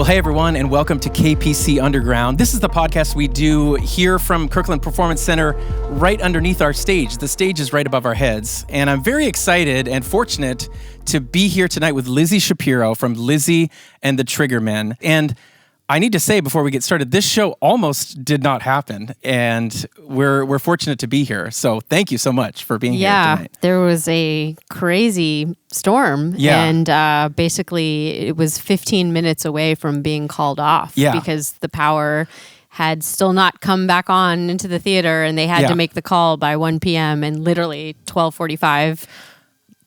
Well, hey everyone, and welcome to KPC Underground. This is the podcast we do here from Kirkland Performance Center, right underneath our stage. The stage is right above our heads, and I'm very excited and fortunate to be here tonight with Lizzy Shapiro from Lizzy and the Triggermen. And I need to say before we get started, this show almost did not happen, and we're fortunate to be here. So thank you so much for being here tonight. Yeah, there was a crazy storm, and basically it was 15 minutes away from being called off because the power had still not come back on into the theater, and they had to make the call by 1 p.m. and literally 12:45.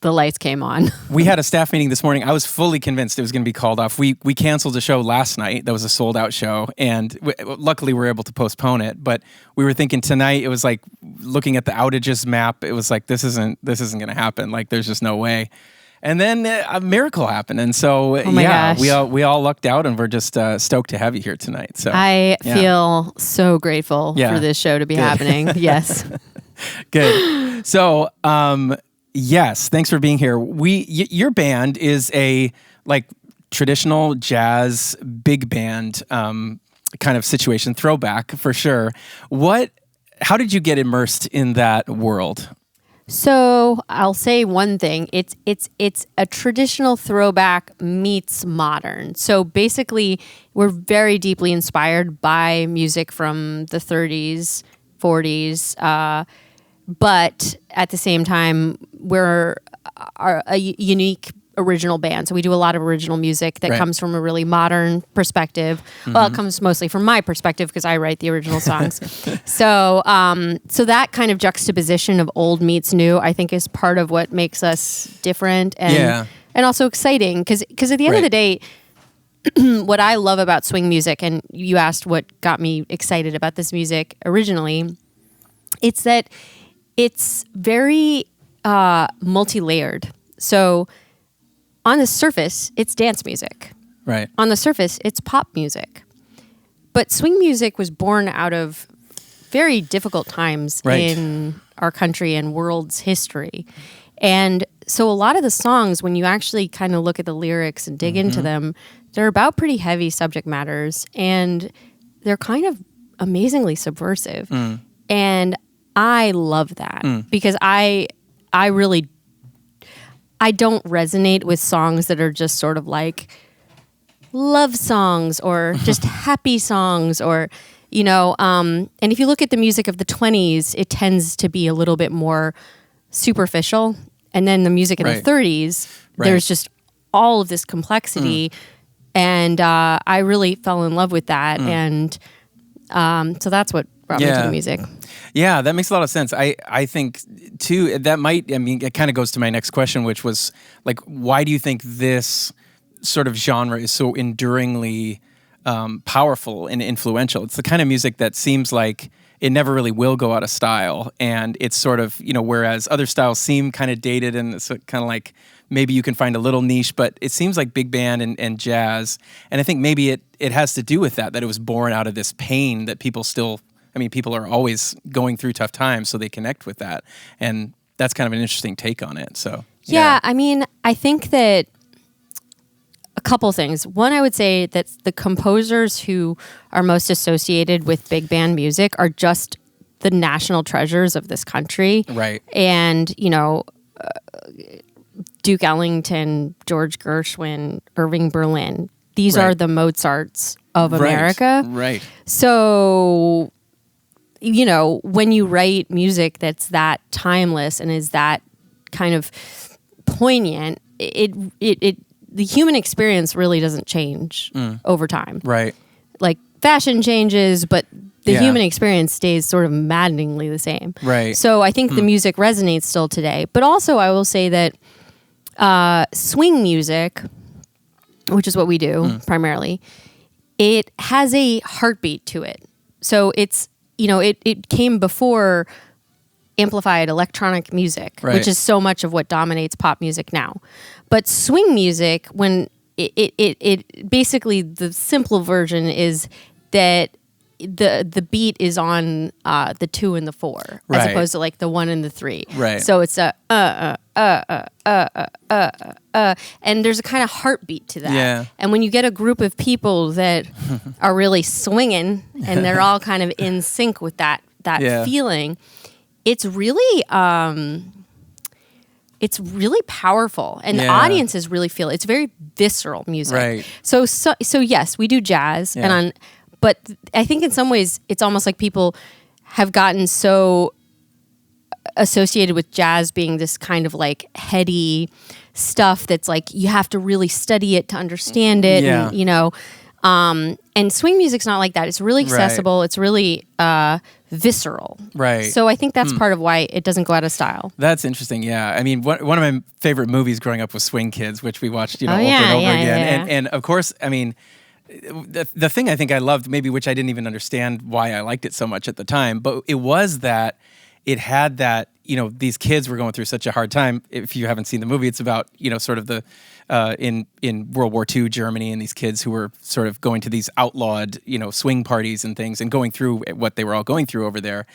The lights came on. We had a staff meeting this morning. I was fully convinced it was going to be called off. We canceled a show last night. That was a sold-out show, and luckily we were able to postpone it. But we were thinking tonight, it was like looking at the outages map. It was like this isn't going to happen. Like there's just no way. And then a miracle happened, and so gosh. we all lucked out, and we're just stoked to have you here tonight. So I feel so grateful for this show to be happening. Yes, good. So. Yes, thanks for being here. Your band is a traditional jazz big band kind of situation, throwback for sure. How did you get immersed in that world? So I'll say one thing. It's a traditional throwback meets modern. So basically, we're very deeply inspired by music from the 30s, 40s. But at the same time, we're a unique original band. So we do a lot of original music that comes from a really modern perspective. Mm-hmm. Well, it comes mostly from my perspective because I write the original songs. So that kind of juxtaposition of old meets new, I think, is part of what makes us different and also exciting. Because at the end of the day, what I love about swing music, and you asked what got me excited about this music originally, it's that it's very multi-layered. So on the surface, it's dance music. Right. On the surface, it's pop music. But swing music was born out of very difficult times in our country and world's history. And so a lot of the songs, when you actually kind of look at the lyrics and dig into them, they're about pretty heavy subject matters, and they're kind of amazingly subversive. And I love that because I don't resonate with songs that are just sort of like love songs or just happy songs or, and if you look at the music of the 20s, it tends to be a little bit more superficial. And then the music in the 30s, there's just all of this complexity. And I really fell in love with that. And so that's what brought me to the music. Yeah, that makes a lot of sense. I think, too, it kind of goes to my next question, which was, why do you think this sort of genre is so enduringly powerful and influential? It's the kind of music that seems like it never really will go out of style, and it's sort of, whereas other styles seem kind of dated and it's kind of like maybe you can find a little niche, but it seems like big band and jazz, and I think maybe it has to do with that it was born out of this pain that people are always going through tough times, so they connect with that. And that's kind of an interesting take on it. So yeah. I think that a couple things. One, I would say that the composers who are most associated with big band music are just the national treasures of this country. Right. And, Duke Ellington, George Gershwin, Irving Berlin. These are the Mozarts of America. Right. So, when you write music that's that timeless and is that kind of poignant, the human experience really doesn't change over time. Right. Like fashion changes, but the human experience stays sort of maddeningly the same. Right. So I think the music resonates still today. But also I will say that swing music, which is what we do primarily, it has a heartbeat to it. So it's, it came before amplified electronic music, which is so much of what dominates pop music now. But swing music, when it basically, the simple version is that the beat is on the 2 and the 4 as Right. opposed to like the 1 and the 3. Right. So it's a and there's a kind of heartbeat to that. Yeah. And when you get a group of people that are really swinging and they're all kind of in sync with that Yeah. feeling, it's really powerful, and the Yeah. audiences really feel it. It's very visceral music. Right. So yes, we do jazz, Yeah. but I think in some ways it's almost like people have gotten so associated with jazz being this kind of like heady stuff that's like you have to really study it to understand it. Yeah. And, and swing music's not like that. It's really Right. accessible. It's really visceral. Right. So I think that's part of why it doesn't go out of style. That's interesting. Yeah. I mean, one of my favorite movies growing up was Swing Kids, which we watched, over yeah, and over yeah, again. yeah. And of course, I mean, the thing I think I loved, maybe which I didn't even understand why I liked it so much at the time, but it was that it had that, these kids were going through such a hard time. If you haven't seen the movie, it's about, sort of the, in World War II Germany, and these kids who were sort of going to these outlawed, swing parties and things and going through what they were all going through over there.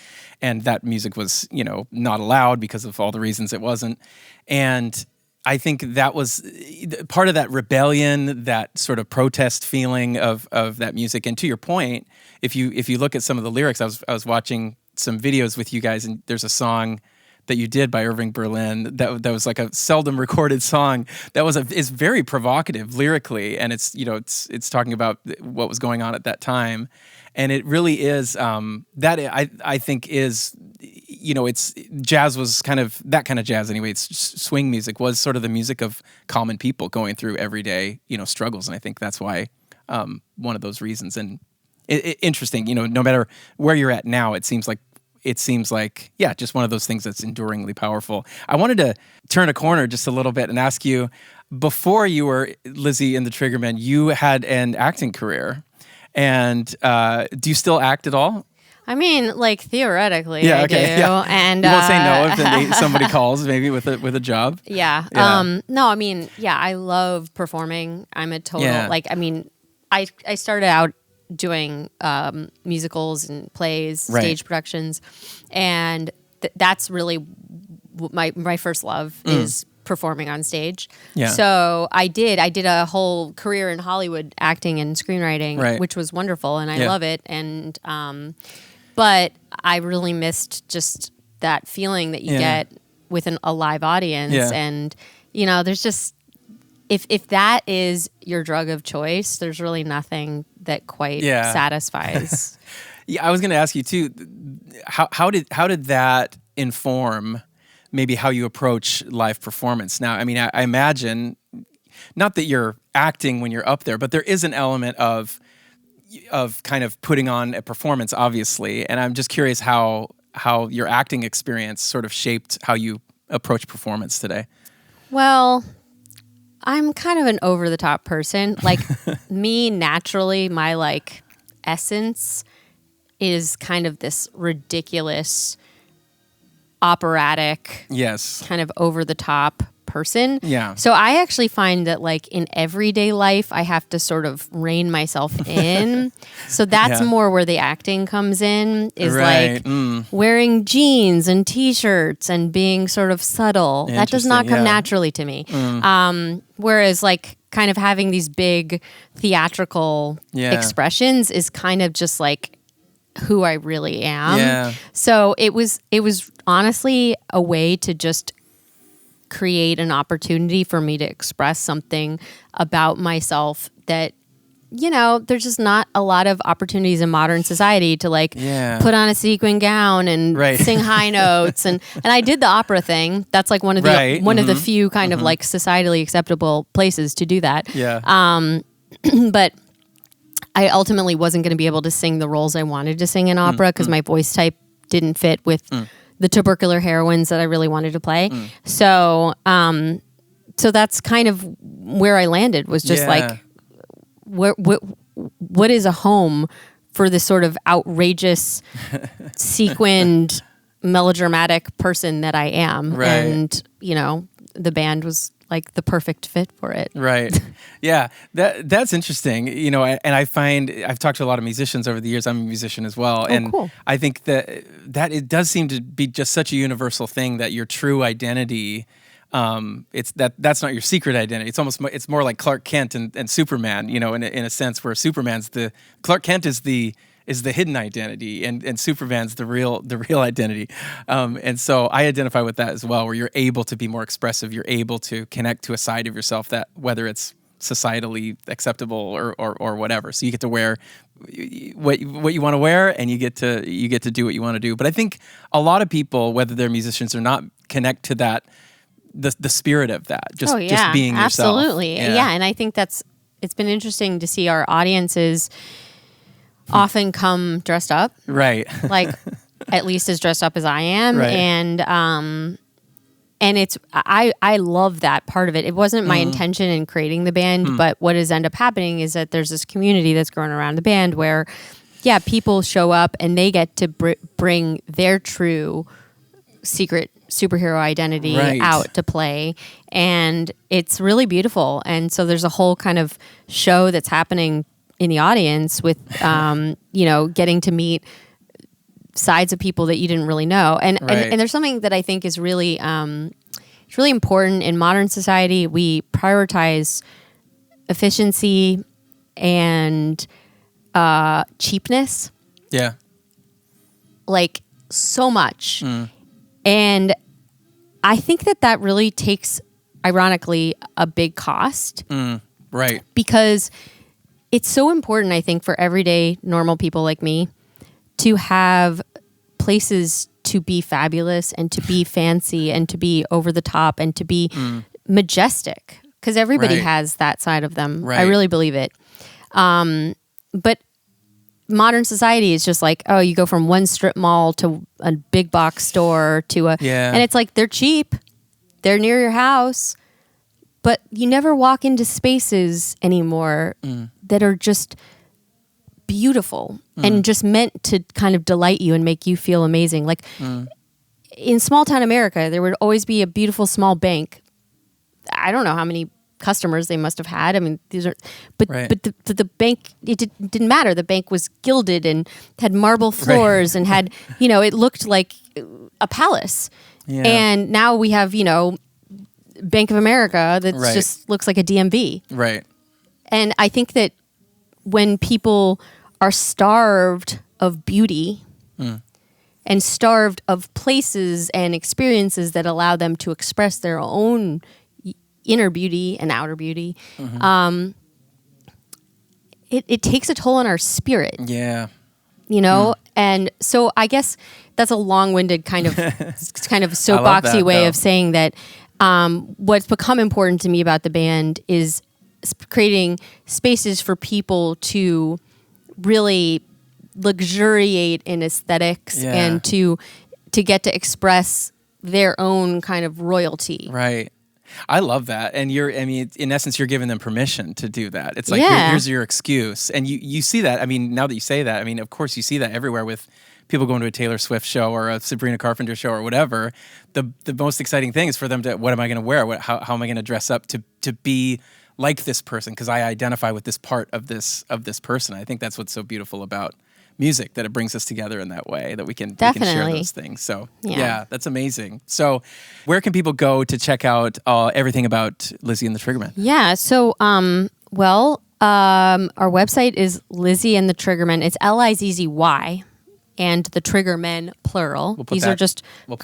And that music was, not allowed because of all the reasons it wasn't. And I think that was part of that rebellion, that sort of protest feeling of that music. And to your point, if you look at some of the lyrics, I was watching some videos with you guys, and there's a song that you did by Irving Berlin that was like a seldom recorded song that is very provocative lyrically, and it's talking about what was going on at that time, and it really is that I think is it's jazz was kind of that kind of jazz anyway. It's swing music was sort of the music of common people going through everyday struggles, and I think that's why one of those reasons. And interesting, no matter where you're at now, it seems like just one of those things that's enduringly powerful. I wanted to turn a corner just a little bit and ask you, before you were Lizzy and the Triggermen, you had an acting career, and do you still act at all? I mean, like theoretically, Yeah, I okay, do. yeah. And You won't say no if somebody calls maybe with a job. Yeah. Yeah. No, I mean, yeah, I love performing. I'm a total Yeah. I started out doing musicals and plays, Right. stage productions, and that's really my first love is performing on stage. Yeah. So I did a whole career in Hollywood acting and screenwriting, Right. which was wonderful, and I Yeah. love it. And but I really missed just that feeling that you Yeah. get with a live audience. Yeah. And there's just if that is your drug of choice, there's really nothing that quite Yeah. satisfies. Yeah, I was going to ask you too. How did that inform maybe how you approach live performance? Now, I mean, I imagine not that you're acting when you're up there, but there is an element of kind of putting on a performance, obviously. And I'm just curious how your acting experience sort of shaped how you approach performance today. Well, I'm kind of an over-the-top person. Like me, naturally, my like essence is kind of this ridiculous, operatic, Yes. kind of over-the-top person. Yeah. So I actually find that like in everyday life, I have to sort of rein myself in. So that's Yeah. more where the acting comes in, is Right. like wearing jeans and t-shirts and being sort of subtle. That does not Interesting, come yeah. naturally to me. Whereas like kind of having these big theatrical Yeah. expressions is kind of just like who I really am. Yeah. So it was honestly a way to just create an opportunity for me to express something about myself that, there's just not a lot of opportunities in modern society to like Yeah. put on a sequin gown and Right. sing high notes. And I did the opera thing. That's like one of the Right. one of the few kind of like societally acceptable places to do that. Yeah. But I ultimately wasn't going to be able to sing the roles I wanted to sing in opera because my voice type didn't fit with the tubercular heroines that I really wanted to play. So that's kind of where I landed, was just Yeah. like, what is a home for this sort of outrageous, sequined, melodramatic person that I am? Right. And, the band was like the perfect fit for it. Right. Yeah. That's interesting. And I find I've talked to a lot of musicians over the years. I'm a musician as well. And cool. I think that it does seem to be just such a universal thing that your true identity, that's not your secret identity. It's more like Clark Kent and Superman, in a sense, where Clark Kent is the hidden identity, and Superman's the real identity. And so I identify with that as well, where you're able to be more expressive, you're able to connect to a side of yourself that, whether it's societally acceptable or whatever. So you get to wear what you want to wear, and you get to do what you want to do. But I think a lot of people, whether they're musicians or not, connect to that, the spirit of that, just being yourself. Absolutely. Yeah. And I think it's been interesting to see our audiences often come dressed up, right? Like at least as dressed up as I am, right. And it's I love that part of it. It wasn't my intention in creating the band, but what has ended up happening is that there's this community that's growing around the band where, people show up and they get to bring their true secret superhero identity out to play, and it's really beautiful. And so there's a whole kind of show that's happening in the audience with, getting to meet sides of people that you didn't really know. And there's something that I think is really, it's really important in modern society. We prioritize efficiency and cheapness. Yeah. Like so much. And I think that really takes, ironically, a big cost. Right. Because it's so important, I think, for everyday normal people like me to have places to be fabulous and to be fancy and to be over the top and to be majestic, because everybody has that side of them. Right. I really believe it. But modern society is just like, oh, you go from one strip mall to a big box store to and it's like, they're cheap, they're near your house, but you never walk into spaces anymore that are just beautiful and just meant to kind of delight you and make you feel amazing. Like in small town America, there would always be a beautiful small bank. I don't know how many customers they must have had. I mean, these are, but the bank, it didn't matter. The bank was gilded and had marble floors and had, it looked like a palace. Yeah. And now we have, Bank of America that just looks like a DMV. Right. And I think that when people are starved of beauty and starved of places and experiences that allow them to express their own inner beauty and outer beauty, it takes a toll on our spirit. Yeah. And so I guess that's a long-winded kind of soapboxy way of saying that what's become important to me about the band is creating spaces for people to really luxuriate in aesthetics and to get to express their own kind of royalty. Right. I love that. And in essence, you're giving them permission to do that. It's like, here's your excuse. And you see that. I mean, now that you say that, I mean, of course you see that everywhere with people going to a Taylor Swift show or a Sabrina Carpenter show or whatever. The most exciting thing is for them to, what am I going to wear? How am I going to dress up to be like this person? Because I identify with this part of this person. I think that's what's so beautiful about music, that it brings us together in that way, that we can share those things. So yeah, that's amazing. So where can people go to check out everything about Lizzy and the Triggermen? Yeah. So, our website is Lizzy and the Triggermen. It's Lizzy and the Triggermen plural. We'll put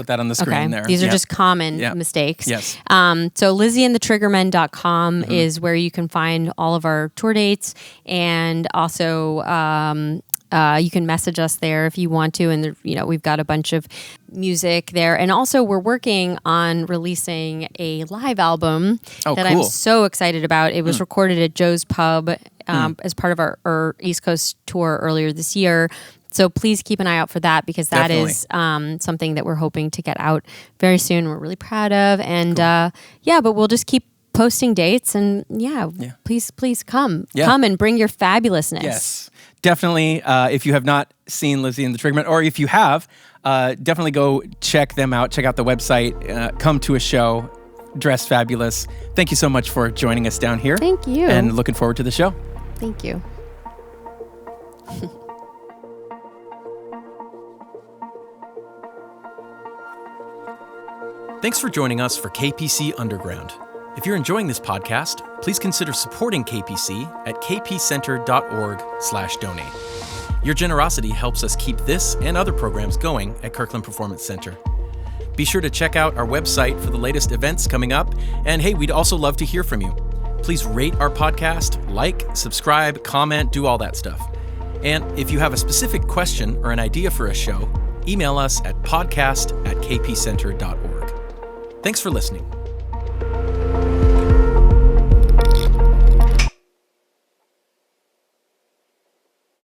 that on the screen there. These are just common mistakes. Yes. So LizzyandTheTriggermen.com is where you can find all of our tour dates, and also you can message us there if you want to, and we've got a bunch of music there. And also we're working on releasing a live album that I'm so excited about. It was recorded at Joe's Pub as part of our East Coast tour earlier this year. So please keep an eye out for that, because that is something that we're hoping to get out very soon. We're really proud of. And but we'll just keep posting dates, and please come and bring your fabulousness. Yes. Definitely, if you have not seen Lizzy and the Triggermen, or if you have, definitely go check them out. Check out the website. Come to a show. dress fabulous. Thank you so much for joining us down here. Thank you. And looking forward to the show. Thank you. Thanks for joining us for KPC Underground. If you're enjoying this podcast, please consider supporting KPC at kpcenter.org/donate. Your generosity helps us keep this and other programs going at Kirkland Performance Center. Be sure to check out our website for the latest events coming up. And hey, we'd also love to hear from you. Please rate our podcast, like, subscribe, comment, do all that stuff. And if you have a specific question or an idea for a show, email us at podcast@kpcenter.org. Thanks for listening.